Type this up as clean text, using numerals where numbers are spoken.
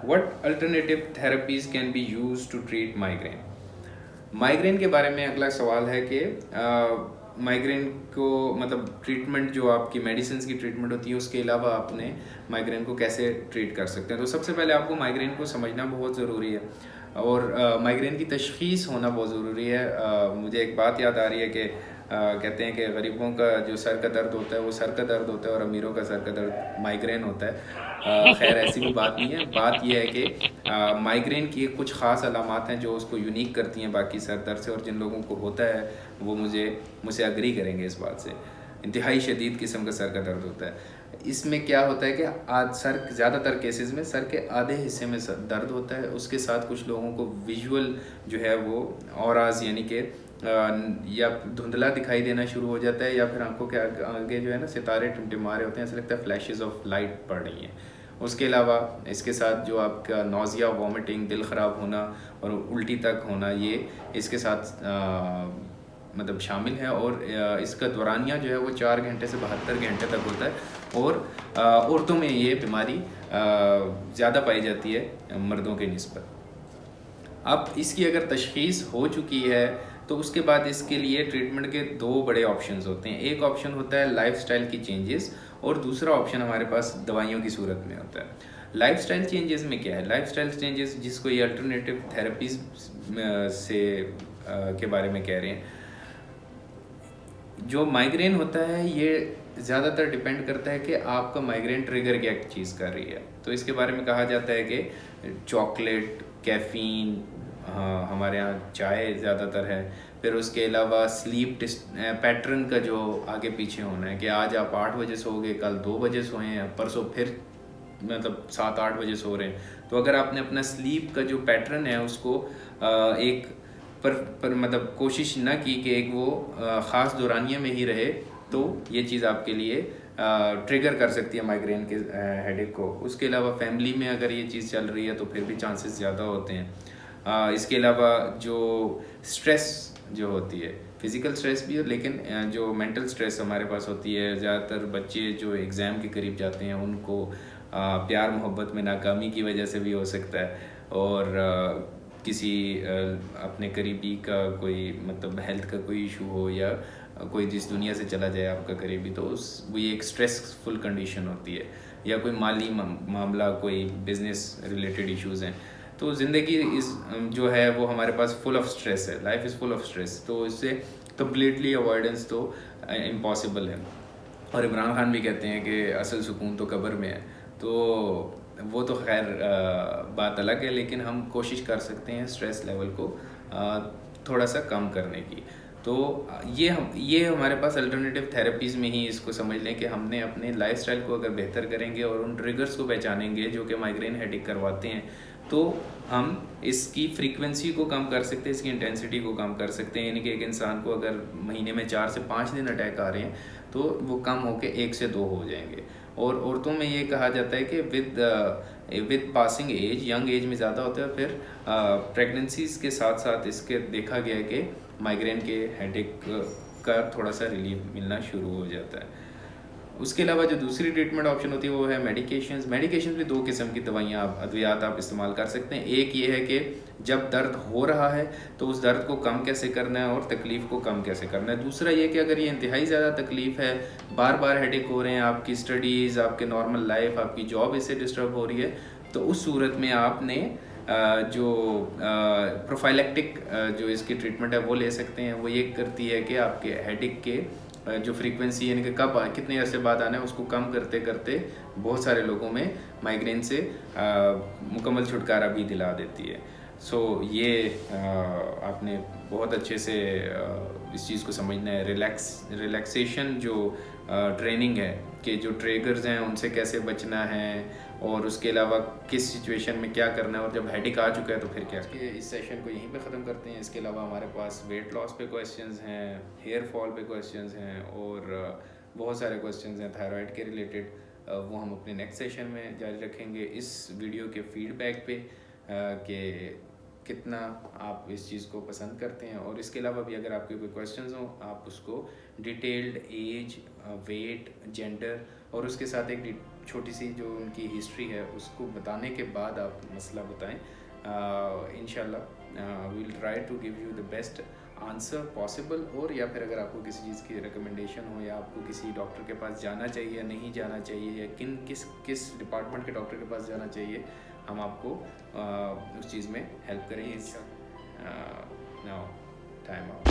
What alternative therapies can be use to treat migraine. Migraine के बारे में अगला सवाल है कि माइग्रेन को मतलब ट्रीटमेंट जो आपकी मेडिसिन की ट्रीटमेंट होती है उसके अलावा आपने माइग्रेन को कैसे ट्रीट कर सकते हैं। तो सबसे पहले आपको माइग्रेन को समझना बहुत ज़रूरी है और माइग्रेन की तशख़ीस होना बहुत ज़रूरी है। मुझे एक बात याद आ रही है कि कहते हैं कि गरीबों का जो सर का दर्द होता है वो सर का दर्द होता है और अमीरों का सर का दर्द माइग्रेन होता है। खैर ऐसी भी बात नहीं है, बात यह है कि माइग्रेन की कुछ ख़ास अलामात हैं जो उसको यूनिक करती हैं बाकी सर दर्द से, और जिन लोगों को होता है वो मुझसे अग्री करेंगे इस बात से। इंतहाई शदीद किस्म का सर का दर्द होता है। इसमें क्या होता है कि आज सर ज़्यादातर केसेस में सर के आधे हिस्से में दर्द होता है, उसके साथ कुछ लोगों को विजुअल जो है वो औराज यानी कि या धुंधला दिखाई देना शुरू हो जाता है, या फिर आंखों के आगे जो है ना सितारे टिमटिमा रहे होते हैं, ऐसा लगता है फ्लैशेस ऑफ लाइट पड़ रही हैं। उसके अलावा इसके साथ जो आपका नौजिया, वॉमिटिंग, दिल ख़राब होना और उल्टी तक होना, ये इसके साथ मतलब शामिल है। और इसका दौरानिया जो है वो 4 घंटे से 72 घंटे तक होता है। और औरतों में ये बीमारी ज़्यादा पाई जाती है मर्दों के निस्बत। अब इसकी अगर तशख़ीस हो चुकी है तो उसके बाद इसके लिए ट्रीटमेंट के 2 बड़े ऑप्शंस होते हैं। एक ऑप्शन होता है लाइफस्टाइल की चेंजेस और दूसरा ऑप्शन हमारे पास दवाइयों की सूरत में होता है। लाइफस्टाइल चेंजेस में क्या है? लाइफस्टाइल चेंजेस जिसको ये अल्टरनेटिव थेरेपीज से के बारे में कह रहे हैं। जो माइग्रेन होता है ये ज़्यादातर डिपेंड करता है कि आपका माइग्रेन ट्रिगर क्या चीज़ कर रही है। तो इसके बारे में कहा जाता है कि चॉकलेट, कैफ़ीन, हाँ हमारे यहाँ चाय ज़्यादातर है। फिर उसके अलावा स्लीप पैटर्न का जो आगे पीछे होना है कि आज आप 8 बजे सोओगे, कल 2 बजे सोए हैं, परसों फिर मतलब 7-8 बजे सो रहे हैं। तो अगर आपने अपना स्लीप का जो पैटर्न है उसको एक पर मतलब कोशिश ना की कि एक वो ख़ास दौरानिए में ही रहे, तो ये चीज़ आपके लिए ट्रिगर कर सकती है माइग्रेन के हेडेक को। उसके अलावा फैमिली में अगर ये चीज़ चल रही है तो फिर भी चांसेस ज़्यादा होते हैं। इसके अलावा जो स्ट्रेस जो होती है, फिज़िकल स्ट्रेस भी है लेकिन जो मेंटल स्ट्रेस हमारे पास होती है, ज़्यादातर बच्चे जो एग्ज़ाम के करीब जाते हैं उनको प्यार मोहब्बत में नाकामी की वजह से भी हो सकता है। और किसी अपने करीबी का कोई मतलब हेल्थ का कोई इशू हो या कोई जिस दुनिया से चला जाए आपका करीबी, तो वो ये एक स्ट्रेसफुल कंडीशन होती है। या कोई माली मामला, कोई बिजनेस रिलेटेड इश्यूज़ हैं। तो ज़िंदगी इस जो है वो हमारे पास फुल ऑफ स्ट्रेस है, life is full of stress. तो इससे कम्प्लीटली अवॉइडेंस तो इम्पॉसिबल है। और इमरान खान भी कहते हैं कि असल सुकून तो कब्र में है। तो वो तो खैर बात अलग है, लेकिन हम कोशिश कर सकते हैं स्ट्रेस लेवल को थोड़ा सा कम करने की। तो ये हमारे पास अल्टरनेटिव थेरेपीज़ में ही इसको समझ लें कि हमने अपने लाइफस्टाइल को अगर बेहतर करेंगे और उन ट्रिगर्स को पहचानेंगे जो कि माइग्रेन हेडेक करवाते हैं, तो हम इसकी फ्रीक्वेंसी को कम कर सकते हैं, इसकी इंटेंसिटी को कम कर सकते हैं। यानी कि एक इंसान को अगर महीने में 4 से 5 दिन अटैक आ रहे हैं तो वो कम होकर 1 से 2 हो जाएंगे। और औरतों में ये कहा जाता है कि with passing age, young age में ज़्यादा होता है। फिर प्रेगनेंसीज़ के साथ साथ इसके देखा गया है कि माइग्रेन के हेडेक का थोड़ा सा रिलीफ मिलना शुरू हो जाता है। उसके अलावा जो दूसरी ट्रीटमेंट ऑप्शन होती है वो है मेडिकेशंस। मेडिकेशंस भी 2 किस्म की दवाइयाँ अद्वियात आप इस्तेमाल कर सकते हैं। एक ये है कि जब दर्द हो रहा है तो उस दर्द को कम कैसे करना है और तकलीफ़ को कम कैसे करना है। दूसरा ये कि अगर ये इंतहाई ज़्यादा तकलीफ़ है, बार बार हेडेक हो रहे हैं, आपकी स्टडीज़, आपके नॉर्मल लाइफ, आपकी जॉब इससे डिस्टर्ब हो रही है, तो उस सूरत में आपने जो प्रोफाइलेक्टिक जो इसकी ट्रीटमेंट है वो ले सकते हैं। वो ये करती है कि आपके हेडेक के जो फ्रीक्वेंसी यानी कि कब कितने अरसे बाद आना है उसको कम करते करते बहुत सारे लोगों में माइग्रेन से मुकम्मल छुटकारा भी दिला देती है। सो ये आपने बहुत अच्छे से इस चीज़ को समझना है। रिलैक्सेशन जो ट्रेनिंग है कि जो ट्रिगर्स हैं उनसे कैसे बचना है और उसके अलावा किस सिचुएशन में क्या करना है, और जब हेडेक आ चुका है तो फिर क्या। इस सेशन को यहीं पे ख़त्म करते हैं। इसके अलावा हमारे पास वेट लॉस पे क्वेश्चंस हैं, हेयर फॉल पे क्वेश्चंस हैं और बहुत सारे क्वेश्चंस हैं थायराइड के रिलेटेड। वो हम अपने नेक्स्ट सेशन में जारी रखेंगे इस वीडियो के फीडबैक पे कि कितना आप इस चीज़ को पसंद करते हैं। और इसके अलावा भी अगर आपके कोई क्वेश्चंस हों आप उसको डिटेल्ड एज, वेट, जेंडर और उसके साथ एक छोटी सी जो उनकी हिस्ट्री है उसको बताने के बाद आप मसला बताएं। इंशाल्लाह we will try to give you the best answer possible. और या फिर अगर आपको किसी चीज़ की रिकमेंडेशन हो या आपको किसी डॉक्टर के पास जाना चाहिए या नहीं जाना चाहिए या किस डिपार्टमेंट के डॉक्टर के पास जाना चाहिए, हम आपको उस चीज़ में हेल्प करेंगे। Now time out.